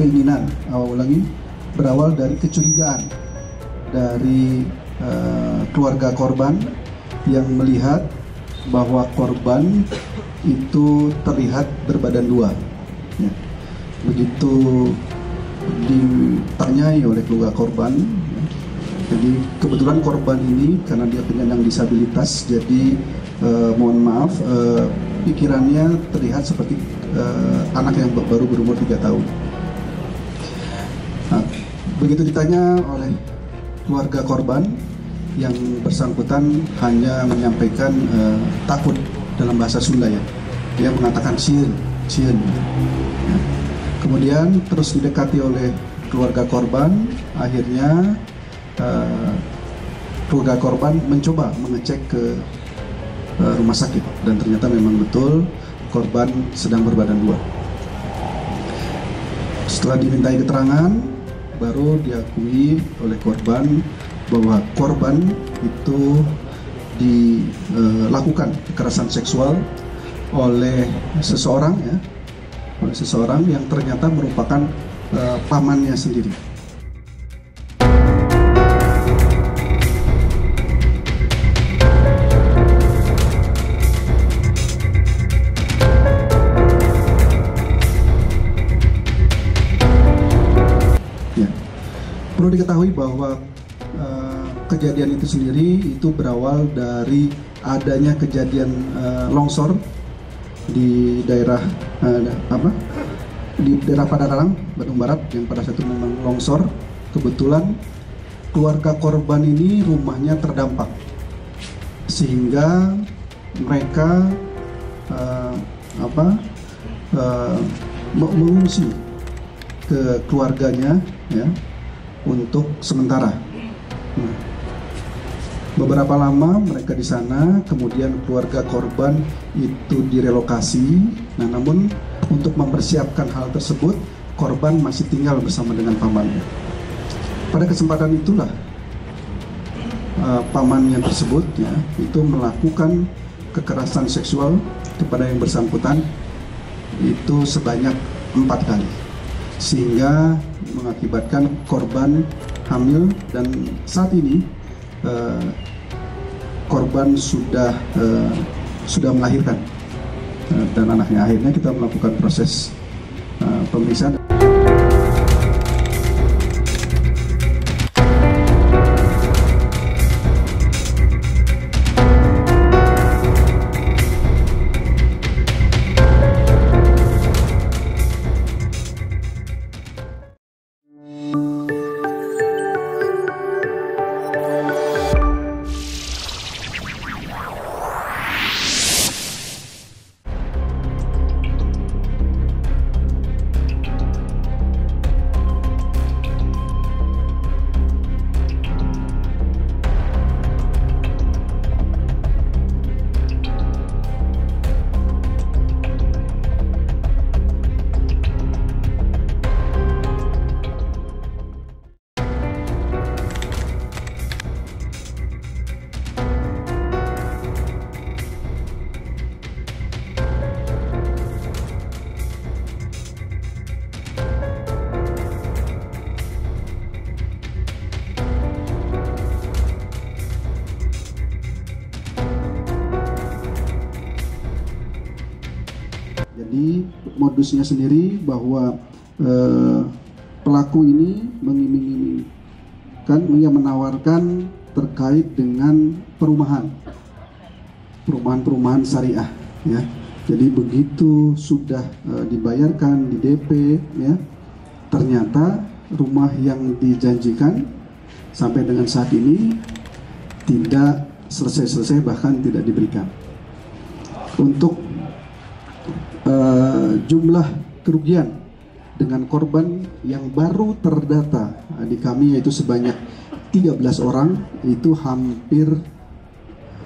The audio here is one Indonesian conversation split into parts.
keinginan, berawal dari kecurigaan dari keluarga korban yang melihat bahwa korban itu terlihat berbadan dua. Ya. Begitu ditanyai oleh keluarga korban, ya. Jadi kebetulan korban ini karena dia penyandang disabilitas, jadi mohon maaf, pikirannya terlihat seperti anak yang baru berumur 3 tahun. Nah, begitu ditanya oleh keluarga korban, yang bersangkutan hanya menyampaikan takut dalam bahasa Sunda, ya. Dia mengatakan cien. Ya. Kemudian terus didekati oleh keluarga korban, akhirnya keluarga korban mencoba mengecek ke rumah sakit, dan ternyata memang betul korban sedang berbadan dua. Setelah dimintai keterangan, baru diakui oleh korban bahwa korban itu dilakukan kekerasan seksual oleh seseorang, ya, oleh seseorang yang ternyata merupakan pamannya sendiri. Perlu diketahui bahwa kejadian itu sendiri itu berawal dari adanya kejadian longsor di daerah di daerah Padalarang, Bandung Barat, yang pada saat itu memang longsor. Kebetulan keluarga korban ini rumahnya terdampak, sehingga mereka mengungsi ke keluarganya, ya, untuk sementara. Nah, beberapa lama mereka di sana, kemudian keluarga korban itu direlokasi. Nah, namun untuk mempersiapkan hal tersebut, korban masih tinggal bersama dengan pamannya. Pada kesempatan itulah pamannya tersebut, ya, itu melakukan kekerasan seksual kepada yang bersangkutan itu sebanyak 4 kali, sehingga mengakibatkan korban hamil, dan saat ini korban sudah melahirkan dan anaknya. Akhirnya kita melakukan proses pemeriksaan. Jadi modusnya sendiri bahwa pelaku ini mengiming-imingkan, menawarkan terkait dengan perumahan syariah, ya. Jadi begitu sudah dibayarkan di DP, ya, ternyata rumah yang dijanjikan sampai dengan saat ini tidak selesai-selesai, bahkan tidak diberikan. Untuk jumlah kerugian dengan korban yang baru terdata di kami, yaitu sebanyak 13 orang, itu hampir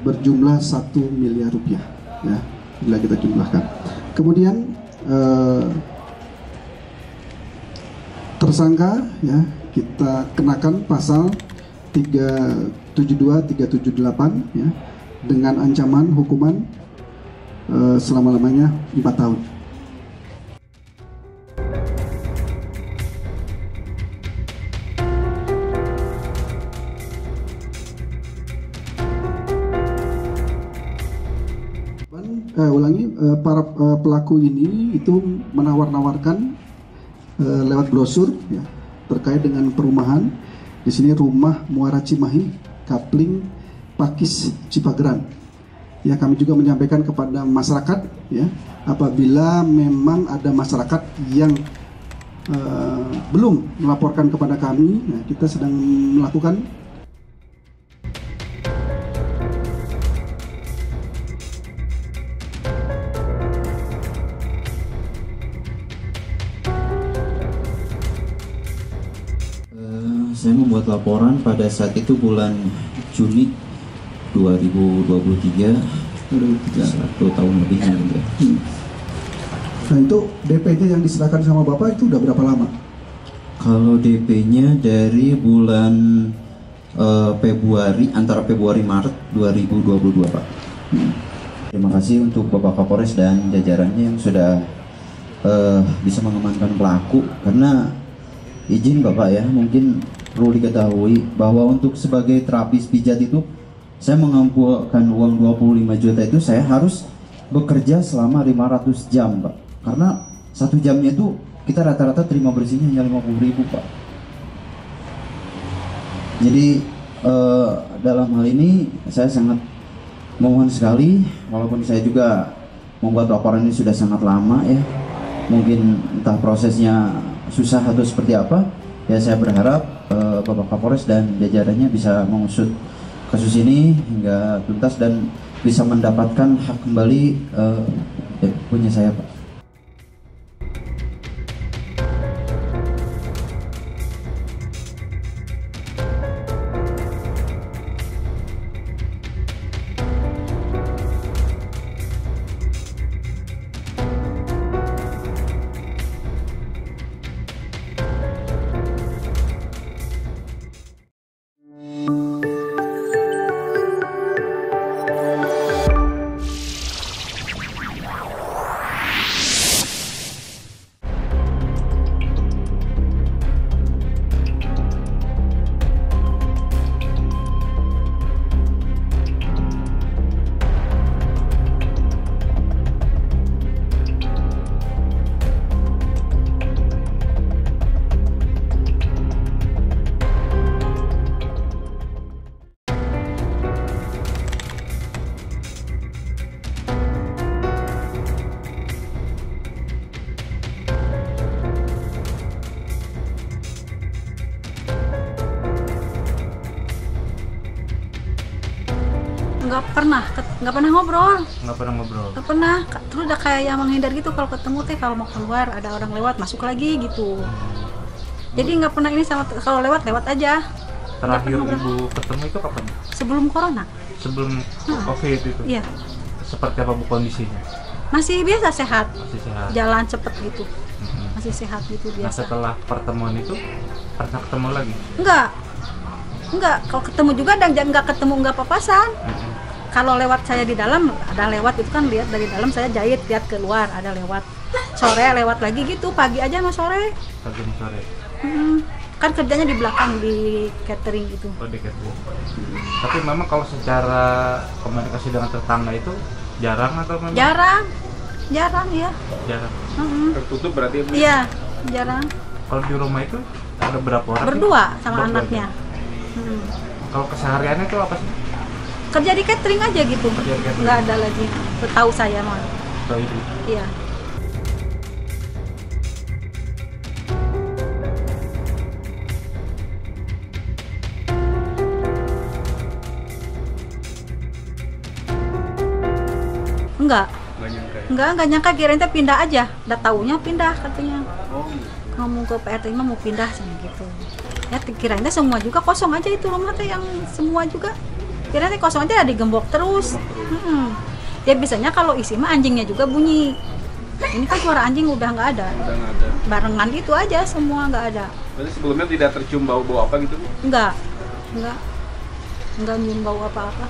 berjumlah 1 miliar rupiah, ya, bila kita jumlahkan. Kemudian tersangka, ya, kita kenakan pasal 372, 378, ya, dengan ancaman hukuman selama-lamanya 4 tahun. para pelaku ini itu menawar-nawarkan lewat brosur ya, terkait dengan perumahan. Di sini rumah Muara Cimahi, Kapling, Pakis, Cipageran. Ya, kami juga menyampaikan kepada masyarakat ya, apabila memang ada masyarakat yang belum melaporkan kepada kami, nah, kita sedang melakukan saya membuat laporan pada saat itu bulan Juni 2023, 1 tahun lebih gitu ya. Nah itu DP-nya yang diserahkan sama Bapak itu udah berapa lama? Kalau DP-nya dari bulan Februari, antara Februari Maret 2022 Pak. Terima kasih untuk Bapak Kapolres dan jajarannya yang sudah bisa mengamankan pelaku. Karena izin Bapak ya, mungkin perlu diketahui bahwa untuk sebagai terapis pijat itu saya mengumpulkan uang 25 juta itu saya harus bekerja selama 500 jam Pak. Karena 1 jamnya itu kita rata-rata terima bersihnya hanya 50.000 Pak. Jadi dalam hal ini saya sangat mohon sekali, walaupun saya juga membuat laporan ini sudah sangat lama ya, mungkin entah prosesnya susah atau seperti apa ya, saya berharap Bapak Kapolres dan jajarannya bisa mengusut kasus ini hingga tuntas dan bisa mendapatkan hak kembali punya saya Pak. nggak pernah ngobrol. Nggak pernah. Terus udah kayak yang menghindar gitu kalau ketemu teh, kalau mau keluar ada orang lewat masuk lagi gitu. Jadi nggak pernah ini sama, kalau lewat aja. Terakhir ibu ketemu itu kapan? Sebelum corona. Sebelum COVID itu. Iya. Seperti apa bu kondisinya? Masih biasa, sehat. Masih sehat. Jalan cepet gitu. Masih sehat gitu biasa. Nah setelah pertemuan itu pernah ketemu lagi? Enggak. Kalau ketemu juga dan nggak ketemu, nggak papasan. Kalau lewat saya di dalam, ada lewat itu kan, lihat dari dalam saya jahit, lihat keluar ada lewat. Sore lewat lagi gitu, pagi aja sama sore. Pagi sama sore. Kan kerjanya di belakang di catering gitu. Oh di catering. Tapi memang kalau secara komunikasi dengan tetangga itu jarang atau memang? Jarang ya. Jarang. Tertutup berarti? Iya, jarang. Kalau di rumah itu ada berapa orang? Berdua sama anaknya. Kalau kesehariannya itu apa sih? Kerja di catering aja gitu. Nggak ada lagi. Tahu saya mah. Tahu itu. Iya. Enggak nyangka, kirain teh pindah aja. Udah taunya pindah katanya. Ngomong ke PRT mah mau pindah sih gitu. Ya kirain teh semua juga kosong aja itu rumah teh, yang semua juga. Kirain teh kosong aja, digembok terus. Ya biasanya kalau isi mah anjingnya juga bunyi. Ini kan suara anjing udah nggak ada. Barengan gitu aja semua, nggak ada. Berarti sebelumnya tidak tercium bau-bau apa gitu Bu? Enggak nyium bau apa-apa.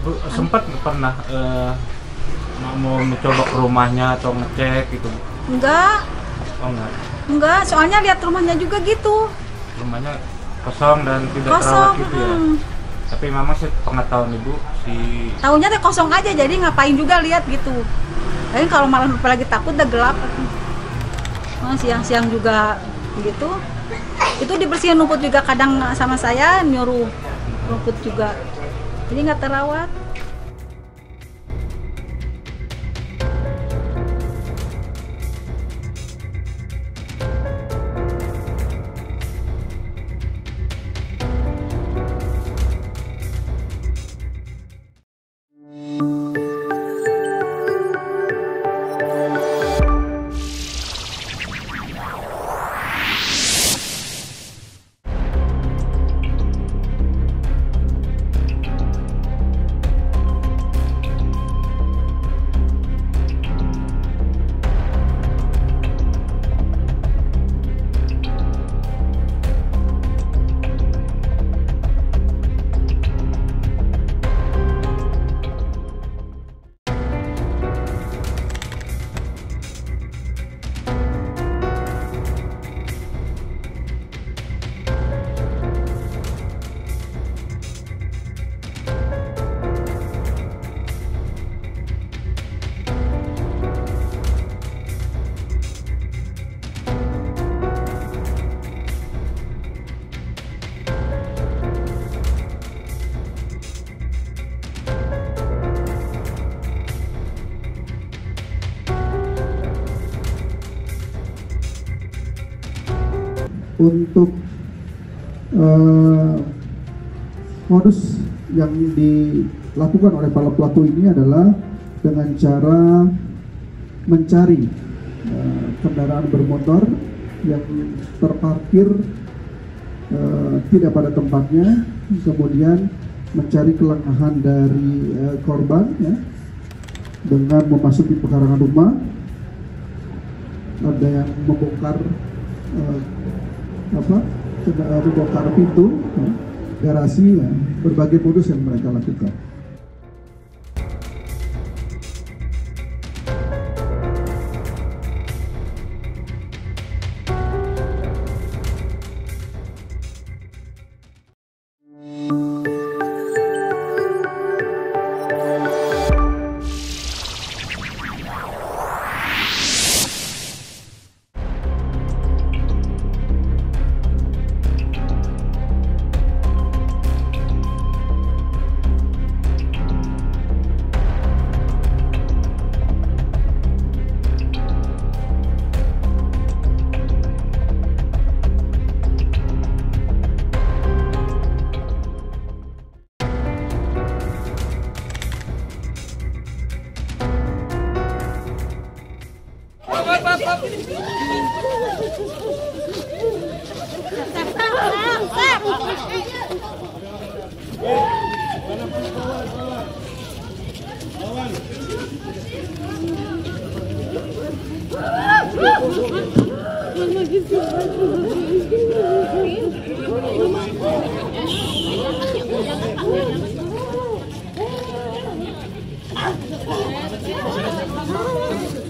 Bu, sempat pernah mau mencoba ke rumahnya atau ngecek gitu? Enggak. Oh Enggak, soalnya lihat rumahnya juga gitu. Rumahnya kosong dan tidak terawat gitu ya? Tapi mama sepengetahuan ibu si Tahunya teh kosong aja, jadi ngapain juga lihat gitu. Tapi kalau malam apalagi takut udah gelap. Siang-siang juga gitu. Itu dibersihin rumput juga, kadang sama saya nyuruh rumput juga. Jadi nggak terawat. Untuk modus yang dilakukan oleh para pelaku ini adalah dengan cara mencari kendaraan bermotor yang terparkir tidak pada tempatnya, kemudian mencari kelengahan dari korban ya, dengan memasuki pekarangan rumah. Ada yang membongkar membongkar pintu ya, garasi ya, berbagai modus yang mereka lakukan.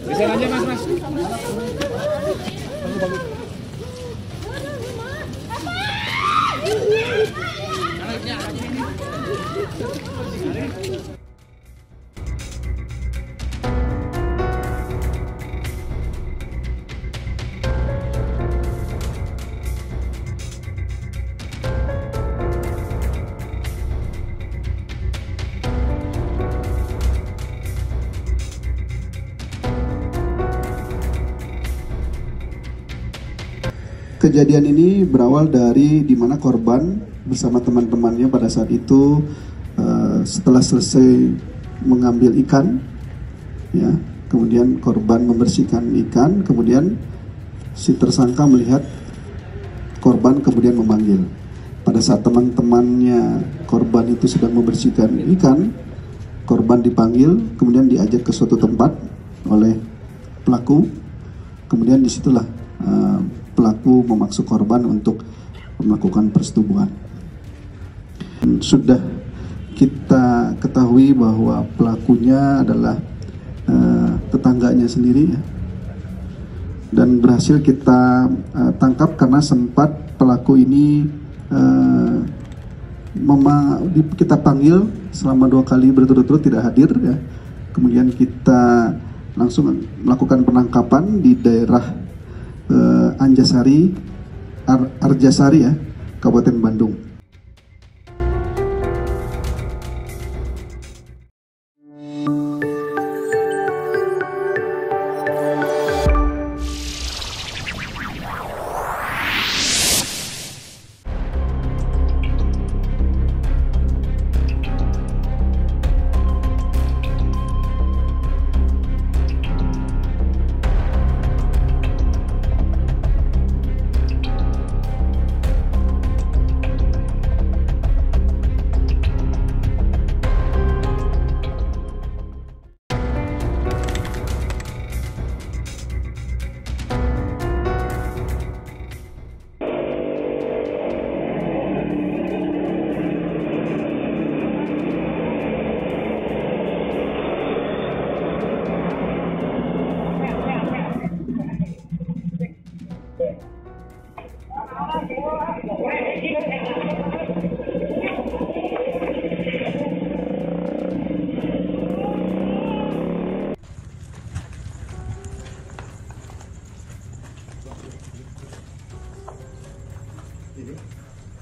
Bisa aja mas. Kejadian ini berawal dari di mana korban bersama teman-temannya pada saat itu setelah selesai mengambil ikan, ya, kemudian korban membersihkan ikan, kemudian si tersangka melihat korban kemudian memanggil. Pada saat teman-temannya korban itu sedang membersihkan ikan, korban dipanggil, kemudian diajak ke suatu tempat oleh pelaku, kemudian disitulah pelaku memaksa korban untuk melakukan persetubuhan. Sudah kita ketahui bahwa pelakunya adalah tetangganya sendiri, ya. Dan berhasil kita tangkap karena sempat pelaku ini kita panggil selama 2 kali berturut-turut tidak hadir ya. Kemudian kita langsung melakukan penangkapan di daerah Arjasari ya, Kabupaten Bandung.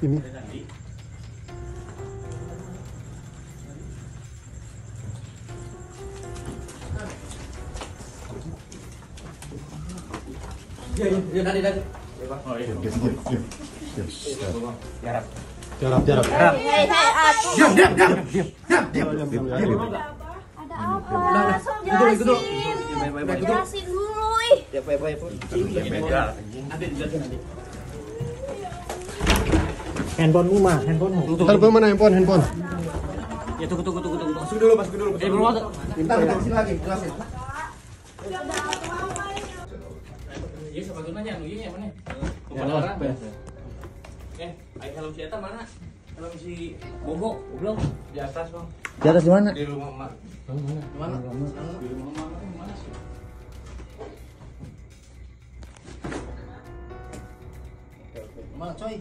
Ini Jarap. Ada apa? Sok jelasin dulu. Handphonemu mah, handphonemu. Telepon mana handphone? Ya tunggu. Masuk dulu. Bentar, sini lagi, jelasin. Iya, sebagaimana nya anu ieu mana? Ayo helm si eta mana? Helm si Bobo, belum di atas, Bang. Di atas di mana? Di rumah Mak. Mana? Di rumah Mak mana sih? Mana coy?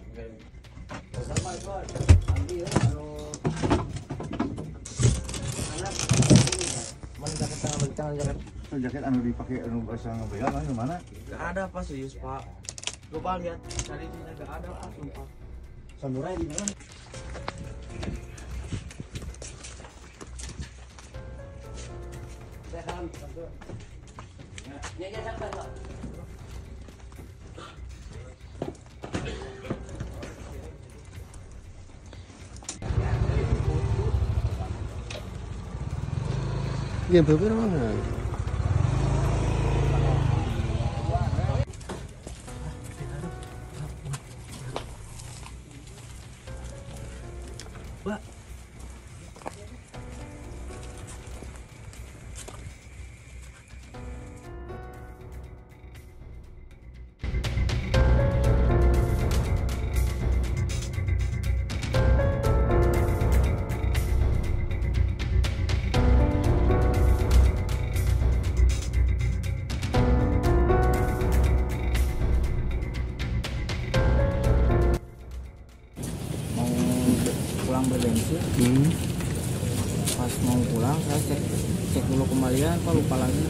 Jaket anu dipakai anu bahasa ngabean anu mana? Gak ada Pak, serius Pak. Lupa lihat cari di sana gak ada Pak, sumpah. Samurai di mana? Iya, bener mana? berbensin. Pas mau pulang saya cek dulu kembalian, kok lupa lagi.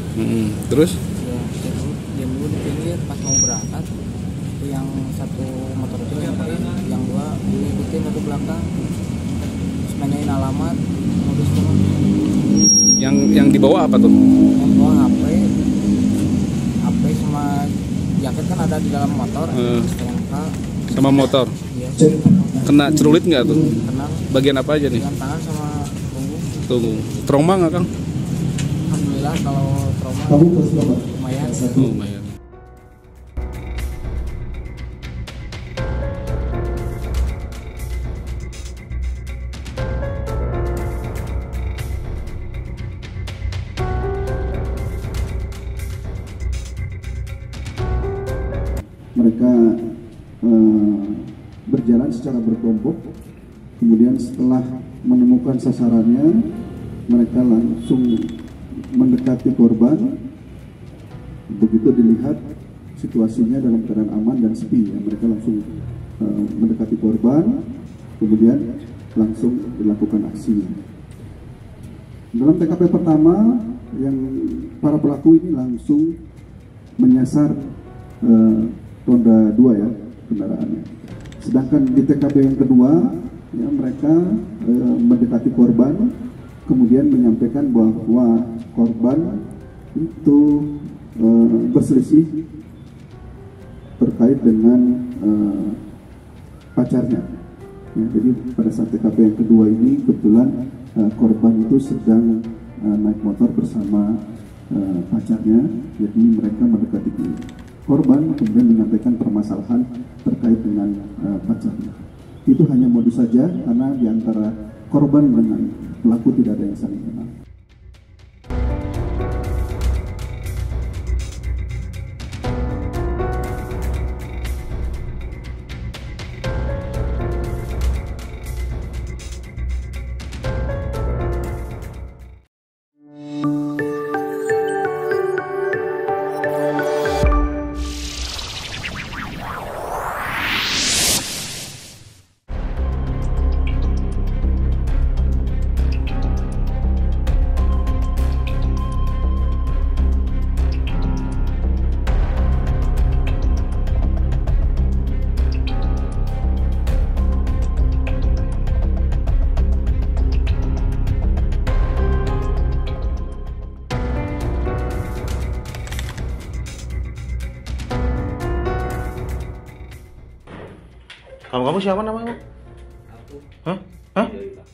Terus? Ya, cek dulu, diam dulu di pinggir. Pas mau berangkat, yang satu motor itu yang dua ngikutin dari belakang. Terus nanyain alamat, modus turun. Yang dibawa apa tuh? Yang bawa HP sama jaket kan ada di dalam motor. STNK sama motor. Iya. Kena celurit nggak tuh? Kena. Bagian apa aja nih? Bagian tangan sama punggung. Tunggu. Trauma nggak, Kang? Alhamdulillah kalau trauma lumayan. Lumayan. Mereka berjalan secara berkelompok, kemudian setelah menemukan sasarannya, mereka langsung mendekati korban. Begitu dilihat situasinya dalam keadaan aman dan sepi, ya, mereka langsung mendekati korban, kemudian langsung dilakukan aksinya. Dalam TKP pertama, yang para pelaku ini langsung menyasar roda 2 ya kendaraannya. Sedangkan di TKP yang kedua, ya, mereka mendekati korban, kemudian menyampaikan bahwa korban itu berselisih terkait dengan pacarnya. Ya, jadi pada saat TKP yang kedua ini kebetulan korban itu sedang naik motor bersama pacarnya, jadi mereka mendekati korban kemudian menyampaikan permasalahan terkait dengan pacarnya. Itu hanya modus saja karena di antara korban dengan pelaku tidak ada yang saling kenal. Kamu siapa namanya? Hah? Hah?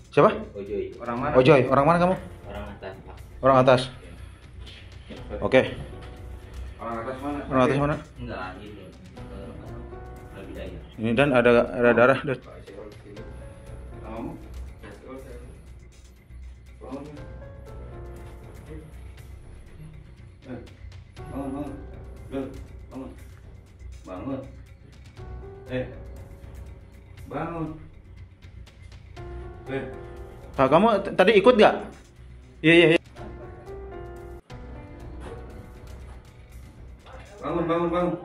Siapa? Ojoy. Orang mana? Ojoy. Orang mana kamu? Orang atas, Pak. Orang atas. Oke. Orang atas mana? Orang atas mana? Enggak, ini. Al-Bidayah. Ini dan ada darah. Kamu? Bangun. Bangun. Bangun. Bangun. Pak, kamu tadi ikut nggak? Iya. Bangun. Bangun.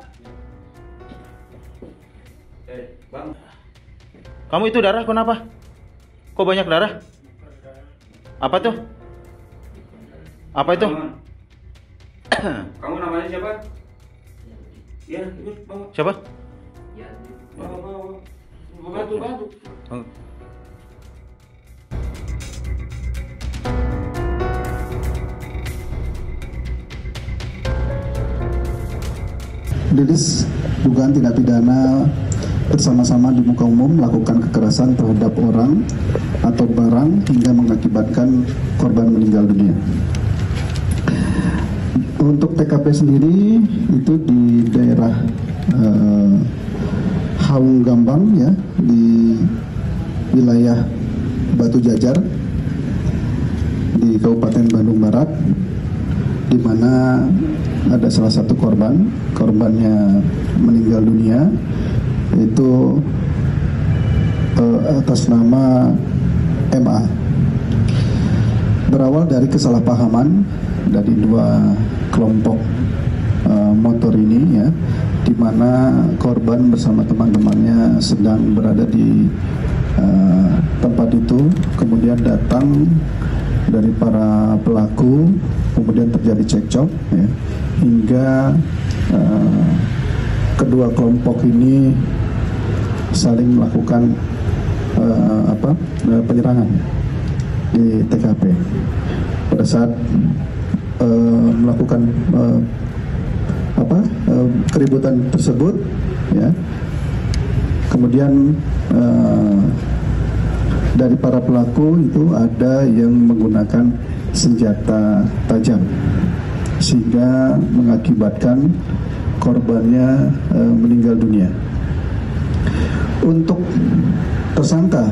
Kamu itu darah kenapa? Kok banyak darah? Apa tuh? Apa itu? Kamu namanya siapa? Ya, ikut bawa. Siapa? Ya. Bawa. Bantu. Dedis dugaan tindak pidana bersama-sama di muka umum melakukan kekerasan terhadap orang atau barang hingga mengakibatkan korban meninggal dunia. Untuk TKP sendiri itu di daerah Haung Gambang ya, di wilayah Batu Jajar di Kabupaten Bandung Barat, di mana ada salah satu korbannya meninggal dunia, yaitu atas nama MA. Berawal dari kesalahpahaman dari dua kelompok motor ini ya, di mana korban bersama teman-temannya sedang berada di tempat itu, kemudian datang dari para pelaku, kemudian terjadi cekcok ya, hingga kedua kelompok ini saling melakukan penyerangan di TKP. Pada saat melakukan keributan tersebut ya, kemudian dari para pelaku itu ada yang menggunakan senjata tajam sehingga mengakibatkan korbannya meninggal dunia. Untuk tersangka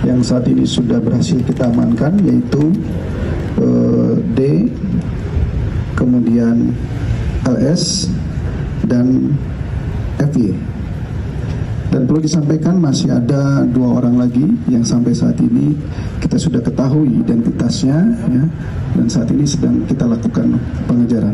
yang saat ini sudah berhasil kita amankan yaitu D, kemudian LS dan FY. Dan perlu disampaikan masih ada 2 orang lagi yang sampai saat ini kita sudah ketahui identitasnya ya, dan saat ini sedang kita lakukan pengejaran.